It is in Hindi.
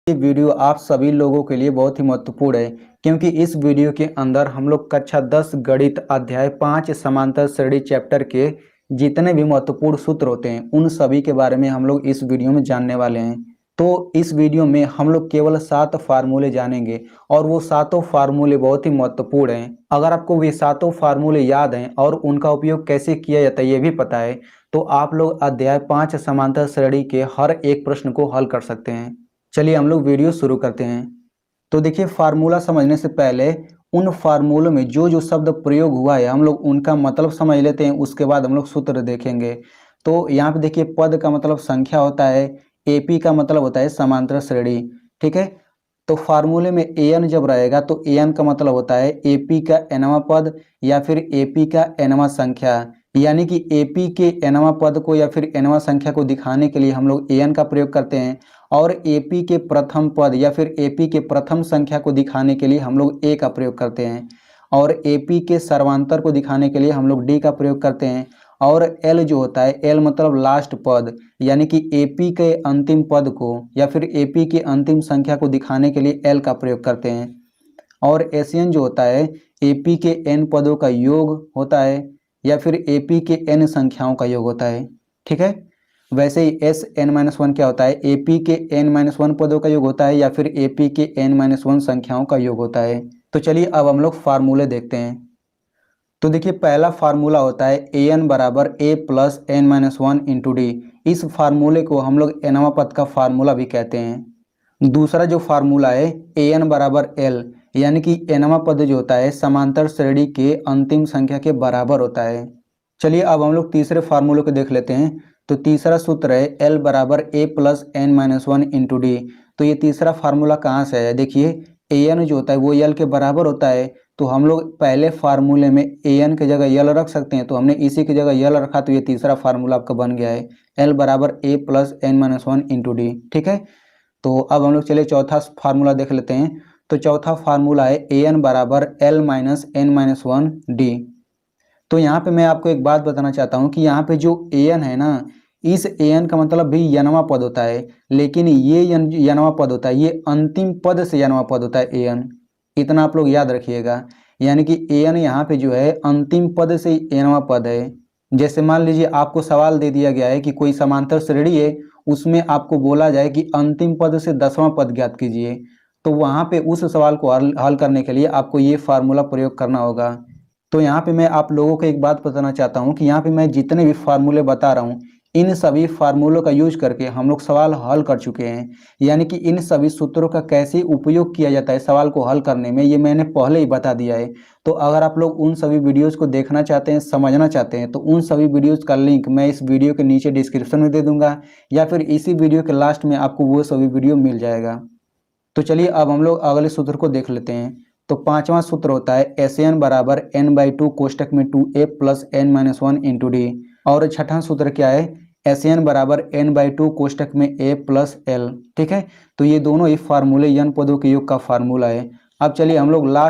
ये वीडियो आप सभी लोगों के लिए बहुत ही महत्वपूर्ण है क्योंकि इस वीडियो के अंदर हम लोग कक्षा 10 गणित अध्याय 5 समांतर श्रेणी चैप्टर के जितने भी महत्वपूर्ण सूत्र होते हैं उन सभी के बारे में हम लोग इस वीडियो में जानने वाले हैं। तो इस वीडियो में हम लोग केवल 7 फार्मूले जानेंगे और वो सातों फार्मूले बहुत ही महत्वपूर्ण हैं। अगर आपको वे सातों फार्मूले याद हैं और उनका उपयोग कैसे किया जाता है ये भी पता है तो आप लोग अध्याय 5 समांतर श्रेणी के हर एक प्रश्न को हल कर सकते हैं। चलिए हम लोग वीडियो शुरू करते हैं। तो देखिए फार्मूला समझने से पहले उन फार्मूलों में जो जो शब्द प्रयोग हुआ है हम लोग उनका मतलब समझ लेते हैं, उसके बाद हम लोग सूत्र देखेंगे। तो यहाँ पे देखिए पद का मतलब संख्या होता है, एपी का मतलब होता है समांतर श्रेणी। ठीक है, तो फार्मूले में एन जब रहेगा तो एन का मतलब होता है एपी का एनवा पद या फिर एपी का एनवा संख्या, यानी कि एपी के एनवा पद को या फिर एनवा संख्या को दिखाने के लिए हम लोग एन का प्रयोग करते हैं और एपी के प्रथम पद या फिर एपी के प्रथम संख्या को दिखाने के लिए हम लोग ए का प्रयोग करते हैं और एपी के सर्वांतर को दिखाने के लिए हम लोग डी का प्रयोग करते हैं और एल जो होता है एल मतलब लास्ट पद, यानी कि एपी के अंतिम पद को या फिर एपी की अंतिम संख्या को दिखाने के लिए एल का प्रयोग करते हैं और एसएन जो होता है एपी के एन पदों का योग होता है या फिर एपी के एन संख्याओं का योग होता है। ठीक है, वैसे ही एस एन माइनस वन क्या होता है, एपी के एन माइनस वन पदों का योग होता है या फिर एपी के एन माइनस वन संख्याओं का योग होता है। तो चलिए अब हम लोग फार्मूले देखते हैं। तो देखिए पहला फार्मूला होता है ए एन बराबर A plus N minus one into D. इस फार्मूले को हम लोग एनवा पद का फार्मूला भी कहते हैं। दूसरा जो फार्मूला है ए एन बराबर एल, यानी कि एनवा पद जो होता है समांतर श्रेणी के अंतिम संख्या के बराबर होता है। चलिए अब हम लोग तीसरे फार्मूले को देख लेते हैं। तो तीसरा सूत्र है एल बराबर A plus N minus one into D. तो ये तीसरा फार्मूला कहाँ से है, देखिए ए एन जो होता है वो एल के बराबर होता है, तो हम लोग पहले फार्मूले में ए एन की जगह यल रख सकते हैं, तो हमने इसी की जगह यल रखा तो ये तीसरा फार्मूला आपका बन गया है एल बराबर A plus N minus one into D. ठीक है, तो अब हम लोग चलिए चौथा फार्मूला देख लेते हैं। तो चौथा फार्मूला है ए एन बराबर L minus N minus one D. तो यहाँ पे मैं आपको एक बात बताना चाहता हूँ कि यहाँ पे जो ए एन है ना, इस ए एन का मतलब भी यनवा पद होता है, लेकिन ये यनवा पद होता है, ये अंतिम पद से यनवा पद होता है ए एन, इतना आप लोग याद रखिएगा। यानी कि ए एन यहाँ पे जो है अंतिम पद से यनवा पद है। जैसे मान लीजिए आपको सवाल दे दिया गया है कि कोई समांतर श्रेणी है, उसमें आपको बोला जाए कि अंतिम पद से 10वां पद ज्ञात कीजिए, तो वहाँ पे उस सवाल को हल करने के लिए आपको ये फार्मूला प्रयोग करना होगा। तो यहाँ पे मैं आप लोगों को एक बात बताना चाहता हूँ कि यहाँ पे मैं जितने भी फार्मूले बता रहा हूँ इन सभी फार्मूलों का यूज करके हम लोग सवाल हल कर चुके हैं, यानी कि इन सभी सूत्रों का कैसे उपयोग किया जाता है सवाल को हल करने में ये मैंने पहले ही बता दिया है। तो अगर आप लोग उन सभी वीडियोज़ को देखना चाहते हैं, समझना चाहते हैं, तो उन सभी वीडियोज़ का लिंक मैं इस वीडियो के नीचे डिस्क्रिप्शन में दे दूंगा या फिर इसी वीडियो के लास्ट में आपको वो सभी वीडियो मिल जाएगा। तो चलिए अब हम लोग अगले सूत्र को देख लेते हैं। तो पांचवा सूत्र होता है एस एन बराबर एन बाई टू कोष्टक में two A plus N minus one into D. और छठा सूत्र क्या है, एस एन बराबर एन बाई टू कोष्टक में ए प्लस एल। ठीक है, तो ये दोनों ही फार्मूले यन पदों के योग का फार्मूला है। अब चलिए हम लोग लास्ट